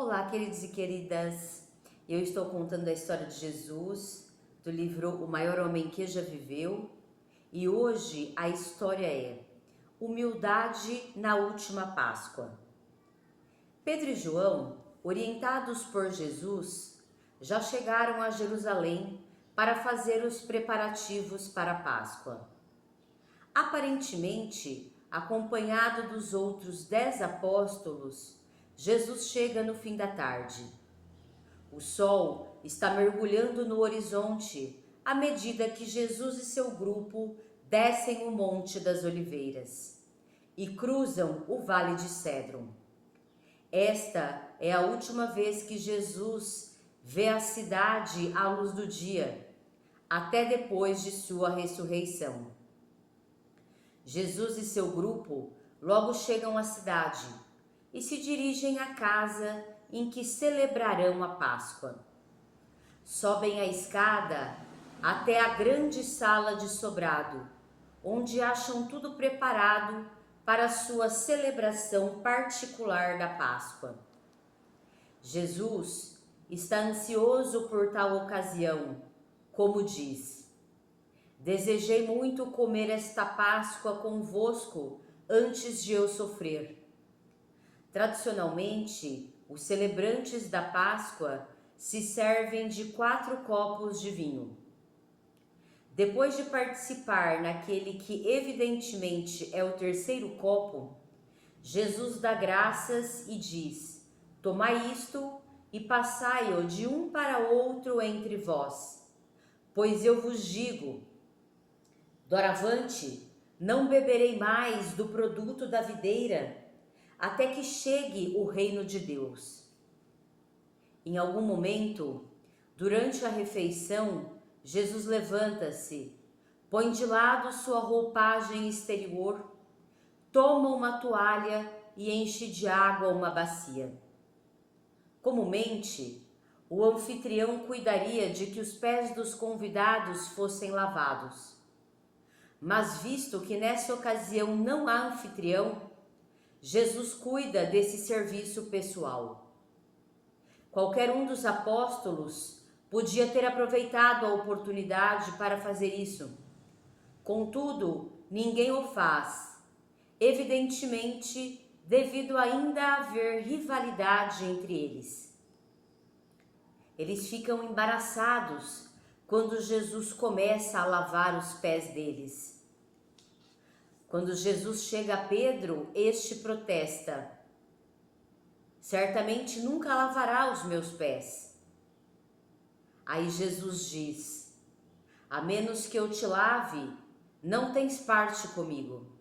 Olá, queridos e queridas. Eu estou contando a história de Jesus, do livro O Maior Homem que Já Viveu, e hoje a história é Humildade na Última Páscoa. Pedro e João, orientados por Jesus, já chegaram a Jerusalém para fazer os preparativos para a Páscoa. Aparentemente, acompanhado dos outros 10 apóstolos, Jesus chega no fim da tarde. O sol está mergulhando no horizonte à medida que Jesus e seu grupo descem o Monte das Oliveiras e cruzam o Vale de Cédron. Esta é a última vez que Jesus vê a cidade à luz do dia, até depois de sua ressurreição. Jesus e seu grupo logo chegam à cidade e se dirigem à casa em que celebrarão a Páscoa. Sobem a escada até a grande sala de sobrado, onde acham tudo preparado para a sua celebração particular da Páscoa. Jesus está ansioso por tal ocasião, como diz: "Desejei muito comer esta Páscoa convosco antes de eu sofrer." Tradicionalmente, os celebrantes da Páscoa se servem de 4 copos de vinho. Depois de participar naquele que evidentemente é o terceiro copo, Jesus dá graças e diz: "Tomai isto e passai-o de um para outro entre vós, pois eu vos digo, doravante não beberei mais do produto da videira, até que chegue o reino de Deus." Em algum momento, durante a refeição, Jesus levanta-se, põe de lado sua roupagem exterior, toma uma toalha e enche de água uma bacia. Comumente, o anfitrião cuidaria de que os pés dos convidados fossem lavados. Mas visto que nessa ocasião não há anfitrião, Jesus cuida desse serviço pessoal. Qualquer um dos apóstolos podia ter aproveitado a oportunidade para fazer isso. Contudo, ninguém o faz, evidentemente devido ainda a haver rivalidade entre eles. Eles ficam embaraçados quando Jesus começa a lavar os pés deles. Quando Jesus chega a Pedro, este protesta: "Certamente nunca lavará os meus pés." Aí Jesus diz: "A menos que eu te lave, não tens parte comigo."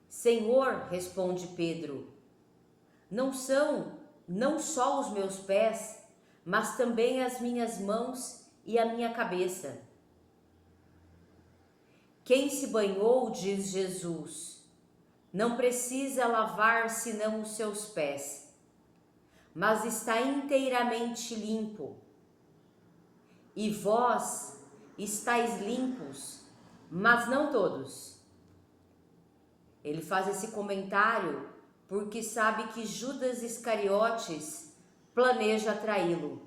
"Senhor," responde Pedro, não só os meus pés, mas também as minhas mãos e a minha cabeça." "Quem se banhou," diz Jesus, "não precisa lavar senão os seus pés, mas está inteiramente limpo. E vós estáis limpos, mas não todos." Ele faz esse comentário porque sabe que Judas Iscariotes planeja traí-lo.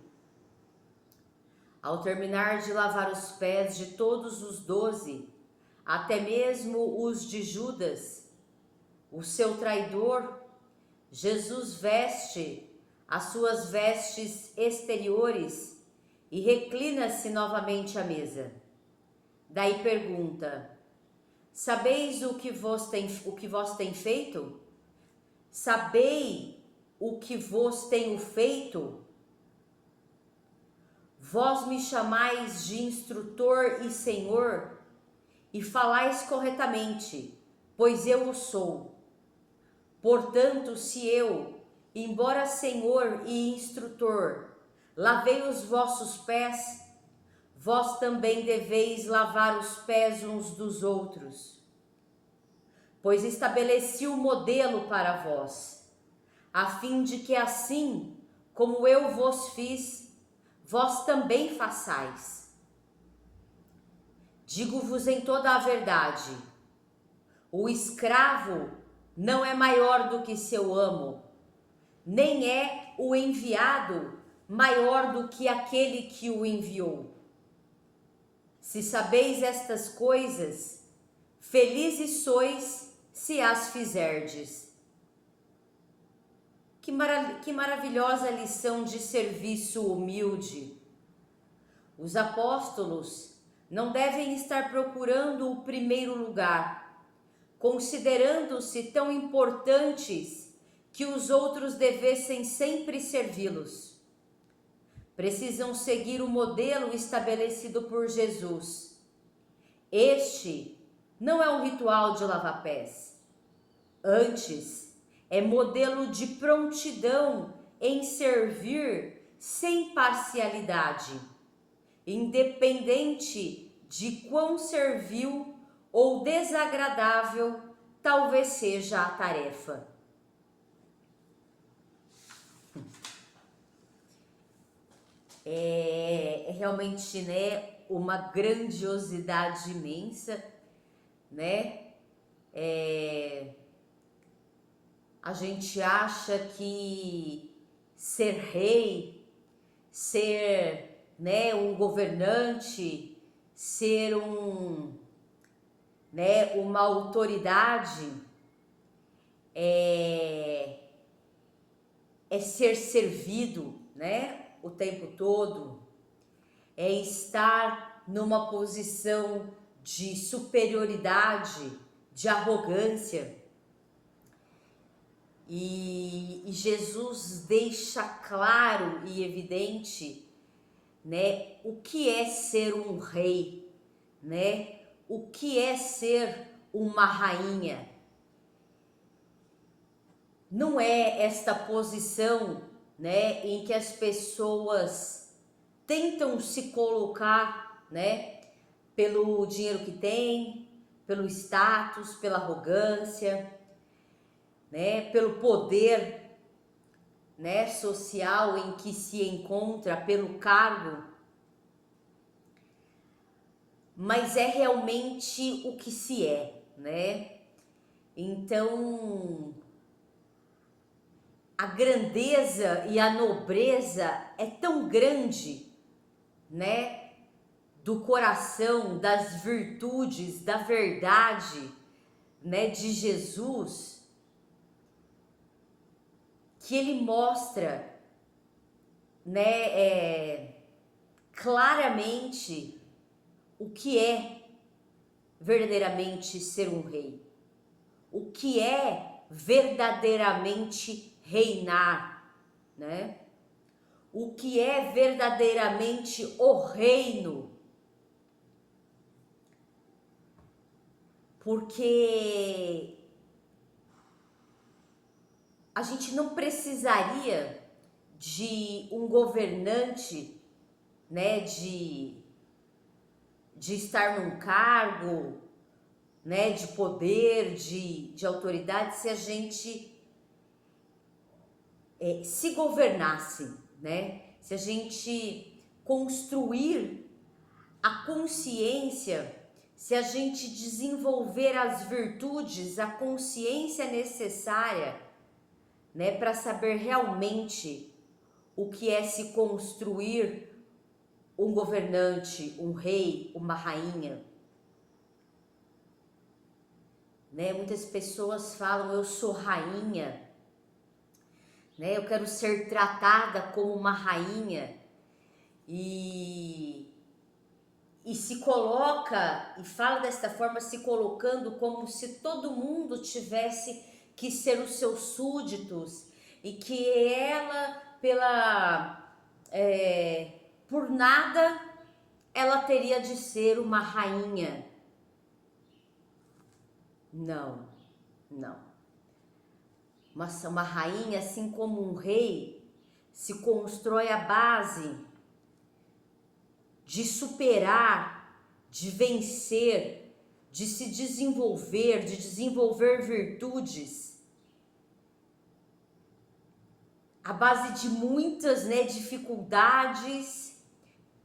Ao terminar de lavar os pés de todos os 12, até mesmo os de Judas, o seu traidor, Jesus veste as suas vestes exteriores e reclina-se novamente à mesa. Daí pergunta: "Sabeis o que vós tem feito? Sabei o que vos tenho feito? Vós me chamais de instrutor e senhor, e falais corretamente, pois eu o sou. Portanto, se eu, embora senhor e instrutor, lavei os vossos pés, vós também deveis lavar os pés uns dos outros. Pois estabeleci o modelo para vós, a fim de que assim, como eu vos fiz, vós também façais. Digo-vos em toda a verdade, o escravo não é maior do que seu amo, nem é o enviado maior do que aquele que o enviou. Se sabeis estas coisas, felizes sois se as fizerdes. Que maravilhosa lição de serviço humilde. Os apóstolos não devem estar procurando o primeiro lugar, considerando-se tão importantes que os outros devessem sempre servi-los. Precisam seguir o modelo estabelecido por Jesus. Este não é um ritual de lavar pés. Antes, é modelo de prontidão em servir sem parcialidade, independente de quão servil ou desagradável talvez seja a tarefa. É realmente, né, uma grandiosidade imensa, né? A gente acha que ser rei, ser, né, um governante, ser uma autoridade é ser servido, né, o tempo todo, é estar numa posição de superioridade, de arrogância. E Jesus deixa claro e evidente, né, o que é ser um rei, né, o que é ser uma rainha. Não é esta posição, né, em que as pessoas tentam se colocar, né, pelo dinheiro que tem, pelo status, pela arrogância, né, pelo poder, né, social em que se encontra, pelo cargo, mas é realmente o que se é, né? Então, a grandeza e a nobreza é tão grande, né, do coração, das virtudes, da verdade, né, de Jesus, que ele mostra, né, claramente o que é verdadeiramente ser um rei, o que é verdadeiramente reinar, né? O que é verdadeiramente o reino. Porque a gente não precisaria de um governante, né, de estar num cargo, né, de poder, de autoridade, se a gente se governasse, né, se a gente construir a consciência, se a gente desenvolver as virtudes, a consciência necessária, né, para saber realmente o que é se construir um governante, um rei, uma rainha. Né? Muitas pessoas falam, eu sou rainha, né? Eu quero ser tratada como uma rainha, e se coloca e fala desta forma, se colocando como se todo mundo tivesse que ser os seus súditos e que ela, por nada, ela teria de ser uma rainha. Não, não. Uma rainha, assim como um rei, se constrói à base de superar, de vencer, de se desenvolver, de desenvolver virtudes, à base de muitas, né, dificuldades,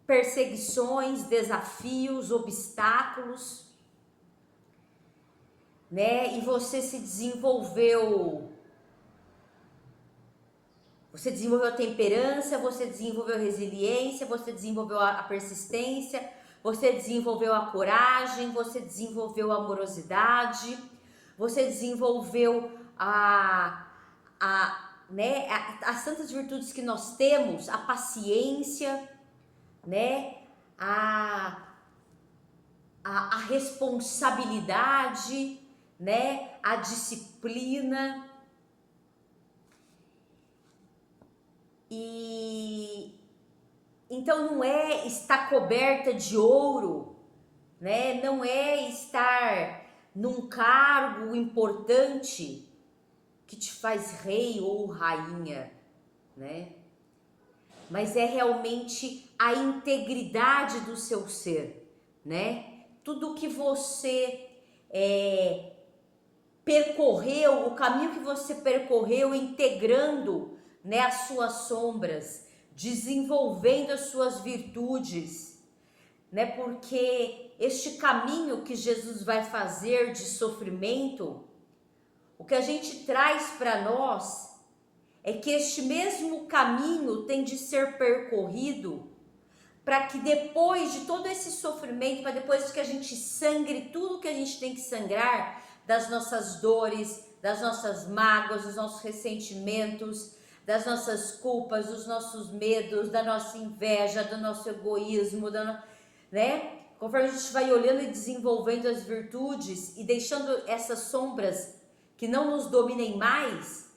perseguições, desafios, obstáculos, né? E você se desenvolveu Você desenvolveu a temperança, você desenvolveu a resiliência, você desenvolveu a persistência, você desenvolveu a coragem, você desenvolveu a amorosidade, você desenvolveu né, as santas virtudes que nós temos, a paciência, né, a responsabilidade, né, a disciplina. E então não é estar coberta de ouro, né? Não é estar num cargo importante que te faz rei ou rainha, né? Mas é realmente a integridade do seu ser, né? Tudo que você percorreu, o caminho que você percorreu, integrando, né, as suas sombras, desenvolvendo as suas virtudes, né? Porque este caminho que Jesus vai fazer de sofrimento, o que a gente traz para nós é que este mesmo caminho tem de ser percorrido para que depois de todo esse sofrimento, para depois que a gente sangre tudo que a gente tem que sangrar, das nossas dores, das nossas mágoas, dos nossos ressentimentos, das nossas culpas, dos nossos medos, da nossa inveja, do nosso egoísmo, né? Conforme a gente vai olhando e desenvolvendo as virtudes e deixando essas sombras que não nos dominem mais,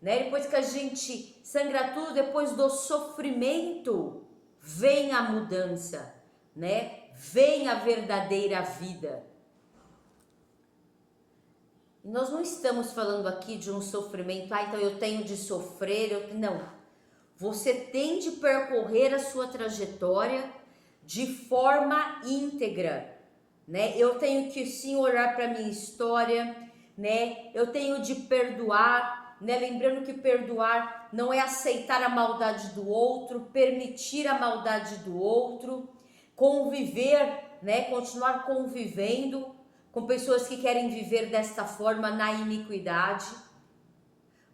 né? Depois que a gente sangra tudo, depois do sofrimento, vem a mudança, né? Vem a verdadeira vida. E nós não estamos falando aqui de um sofrimento, então eu tenho de sofrer, não. Você tem de percorrer a sua trajetória de forma íntegra, né? Eu tenho que sim olhar para a minha história, né? Eu tenho de perdoar, né? Lembrando que perdoar não é aceitar a maldade do outro, permitir a maldade do outro, conviver, né? Continuar convivendo com pessoas que querem viver desta forma na iniquidade.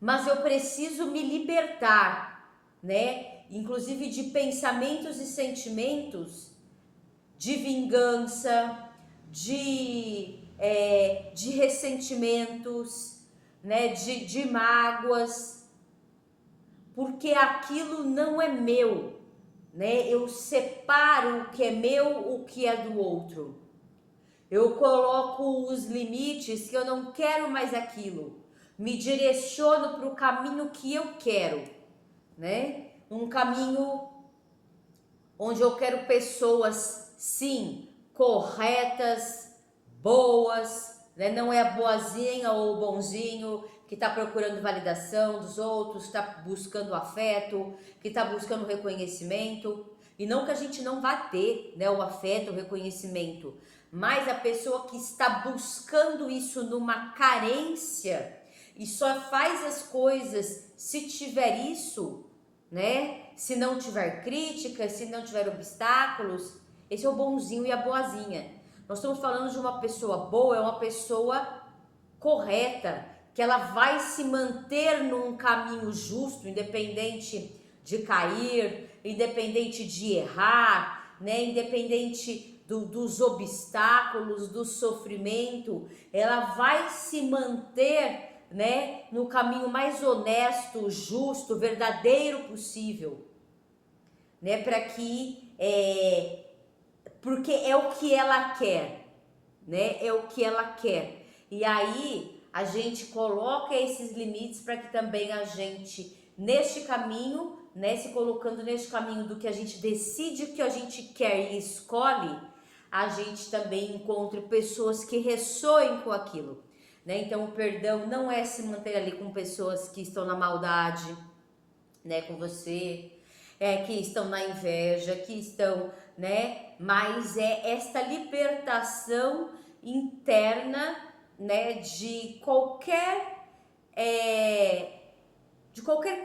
Mas eu preciso me libertar, né? Inclusive de pensamentos e sentimentos de vingança, de ressentimentos, né? De mágoas, porque aquilo não é meu, né? Eu separo o que é meu, o que é do outro. Eu coloco os limites que eu não quero mais aquilo. Me direciono para o caminho que eu quero, né? Um caminho onde eu quero pessoas, sim, corretas, boas, né? Não é a boazinha ou o bonzinho que está procurando validação dos outros, que está buscando afeto, que está buscando reconhecimento. E não que a gente não vá ter, né, o afeto, o reconhecimento, mas a pessoa que está buscando isso numa carência e só faz as coisas se tiver isso, né? Se não tiver críticas, se não tiver obstáculos, esse é o bonzinho e a boazinha. Nós estamos falando de uma pessoa boa, é uma pessoa correta, que ela vai se manter num caminho justo, independente de cair, independente de errar, né? Independente dos obstáculos, do sofrimento, ela vai se manter, né, no caminho mais honesto, justo, verdadeiro possível, né, para que porque é o que ela quer, né, é o que ela quer. E aí a gente coloca esses limites para que também a gente, neste caminho, né, se colocando neste caminho do que a gente decide o que a gente quer e escolhe, a gente também encontre pessoas que ressoem com aquilo, né? Então o perdão não é se manter ali com pessoas que estão na maldade, né, com você, que estão na inveja, que estão, né? Mas é esta libertação interna, né, de qualquer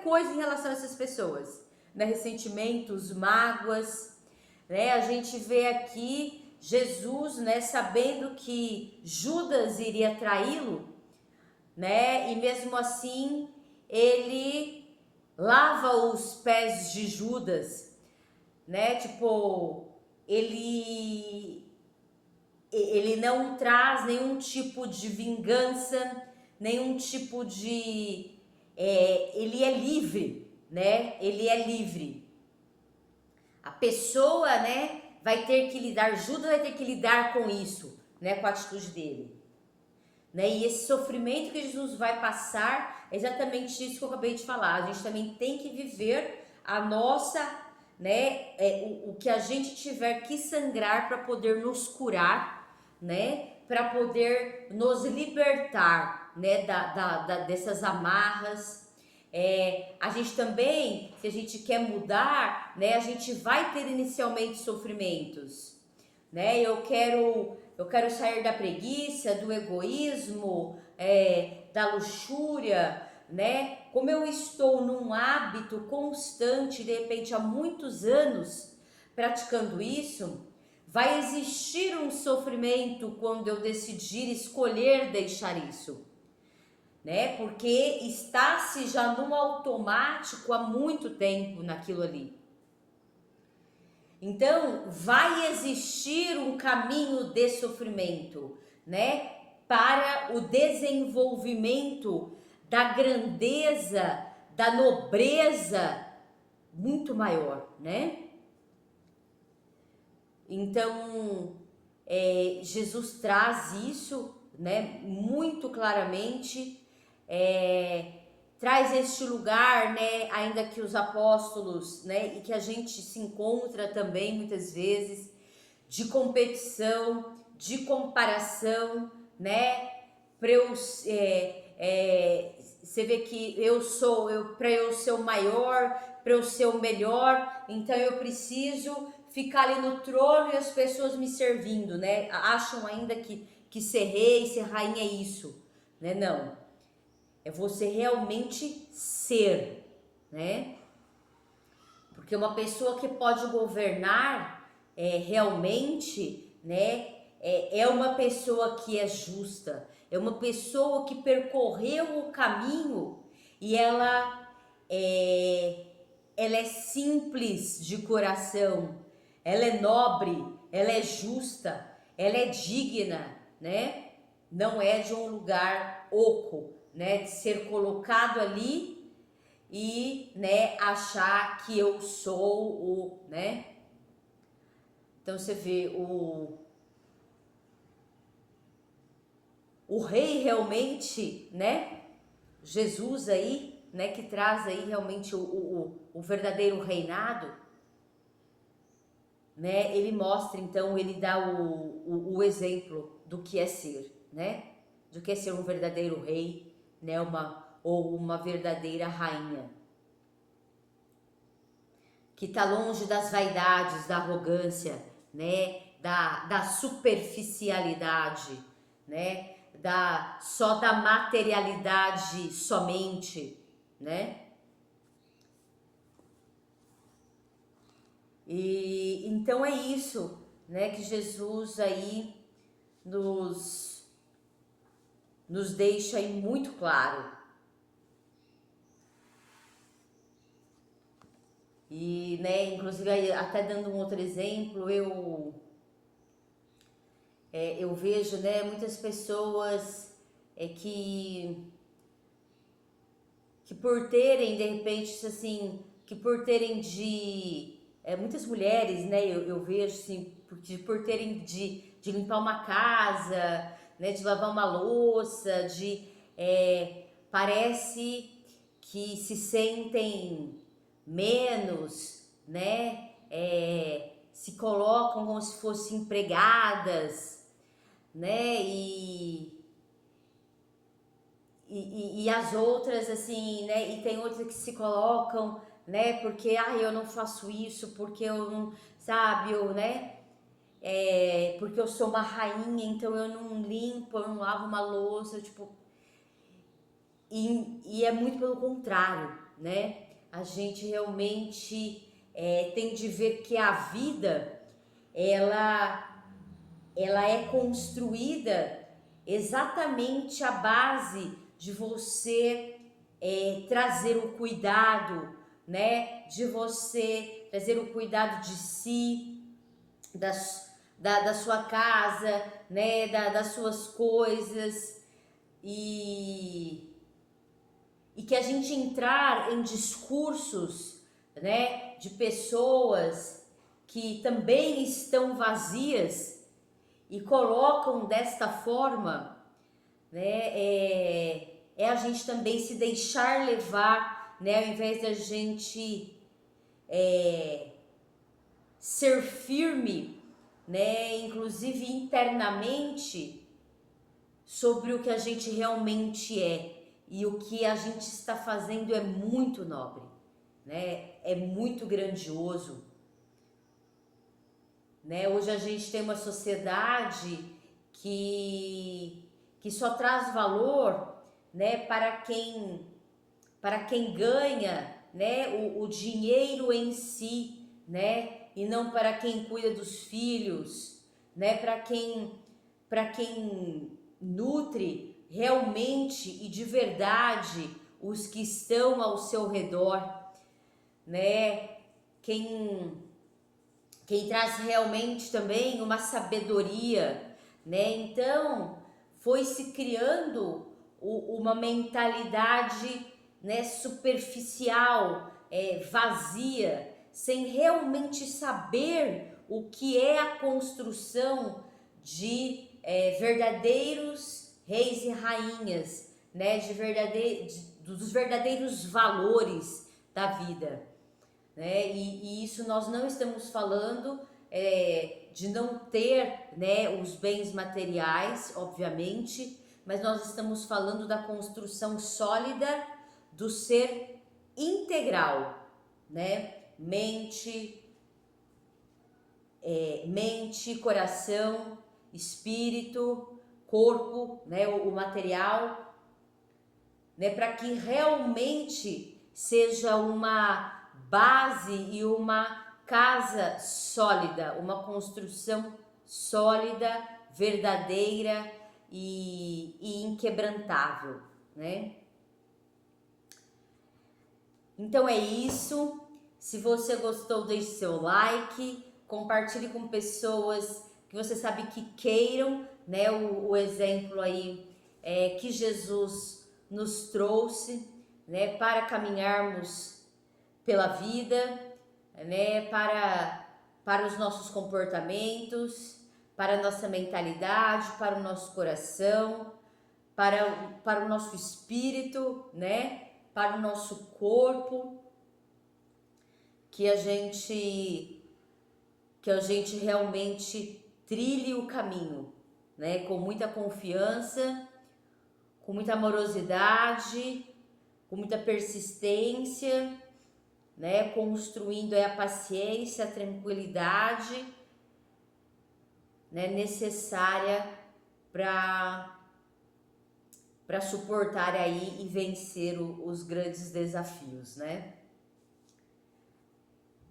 coisa em relação a essas pessoas, né? Ressentimentos, mágoas, né? A gente vê aqui Jesus, né, sabendo que Judas iria traí-lo, né? E mesmo assim ele lava os pés de Judas, né? Tipo, ele não traz nenhum tipo de vingança, nenhum tipo de... ele é livre, né? Ele é livre. A pessoa, né, vai ter que lidar, Judas vai ter que lidar com isso, né, com a atitude dele. Né? E esse sofrimento que Jesus vai passar é exatamente isso que eu acabei de falar. A gente também tem que viver a nossa, né, o que a gente tiver que sangrar para poder nos curar, né, para poder nos libertar, né, dessas amarras. A gente também, se a gente quer mudar, né, a gente vai ter inicialmente sofrimentos, né? Eu quero sair da preguiça, do egoísmo, da luxúria, né? Como eu estou num hábito constante, de repente há muitos anos praticando isso, vai existir um sofrimento quando eu decidir escolher deixar isso, né? Porque está-se já no automático há muito tempo naquilo ali. Então, vai existir um caminho de sofrimento, né? Para o desenvolvimento da grandeza, da nobreza muito maior, né? Então, Jesus traz isso, né? Muito claramente, traz este lugar, né, ainda que os apóstolos, né, e que a gente se encontra também muitas vezes, de competição, de comparação, né, para eu, você vê que para eu ser o maior, para eu ser o melhor, então eu preciso ficar ali no trono e as pessoas me servindo, né, acham ainda que ser rei, ser rainha é isso, né, não. É você realmente ser, né? Porque uma pessoa que pode governar realmente, né? É uma pessoa que é justa, é uma pessoa que percorreu o caminho e ela é simples de coração, ela é nobre, ela é justa, ela é digna, né? Não é de um lugar oco, né, de ser colocado ali e, né, achar que eu sou o, né? Então você vê o rei realmente, né? Jesus aí, né, que traz aí realmente o verdadeiro reinado, né? Ele mostra, então, ele dá o exemplo do que é ser, né? Do que é ser um verdadeiro rei, né? Ou uma verdadeira rainha, que está longe das vaidades, da arrogância, né? Da superficialidade, né? Só da materialidade somente, né? E então é isso, né? Que Jesus aí nos deixa aí muito claro. E, né, inclusive, até dando um outro exemplo, eu vejo, né, muitas pessoas que por terem, de repente, assim, que por terem muitas mulheres, né, eu vejo, assim, por terem de limpar uma casa, né, de lavar uma louça, parece que se sentem menos, né, se colocam como se fossem empregadas, né, e as outras, assim, né? E tem outras que se colocam, né? Porque, eu não faço isso, porque eu não, sabe, né? Porque eu sou uma rainha, então eu não limpo, eu não lavo uma louça, tipo. E é muito pelo contrário, né? A gente realmente tem de ver que a vida, ela é construída exatamente à base de você trazer o cuidado, né, de você, trazer o cuidado de si, da sua casa, né, das suas coisas, e que a gente entrar em discursos, né, de pessoas que também estão vazias e colocam desta forma, né, é a gente também se deixar levar, né, ao invés da gente ser firme, né, inclusive internamente, sobre o que a gente realmente é. E o que a gente está fazendo é muito nobre, né? É muito grandioso, né? Hoje a gente tem uma sociedade que só traz valor, né, para quem ganha, né, o dinheiro em si, né, e não para quem cuida dos filhos, né, para quem nutre realmente e de verdade os que estão ao seu redor, né? Quem traz realmente também uma sabedoria, né? Então, foi se criando uma mentalidade, né, superficial, vazia, sem realmente saber o que é a construção de verdadeiros reis e rainhas, né, dos verdadeiros valores da vida, né? E isso nós não estamos falando de não ter, né, os bens materiais, obviamente, mas nós estamos falando da construção sólida do ser integral, né? Mente, coração, espírito, corpo, né, o material, né, para que realmente seja uma base e uma casa sólida, uma construção sólida, verdadeira e inquebrantável, né? Então é isso. Se você gostou, deixe seu like, compartilhe com pessoas que você sabe que queiram, né, o exemplo aí que Jesus nos trouxe, né, para caminharmos pela vida, né, para os nossos comportamentos, para a nossa mentalidade, para o nosso coração, para o nosso espírito, né, para o nosso corpo, que a gente realmente trilhe o caminho, né, com muita confiança, com muita amorosidade, com muita persistência, né, construindo a paciência, a tranquilidade, né, necessária para suportar aí e vencer os grandes desafios, né?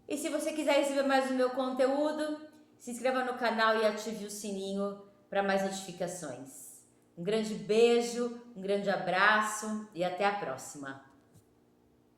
E se você quiser receber mais do meu conteúdo, se inscreva no canal e ative o sininho para mais notificações. Um grande beijo, um grande abraço e até a próxima!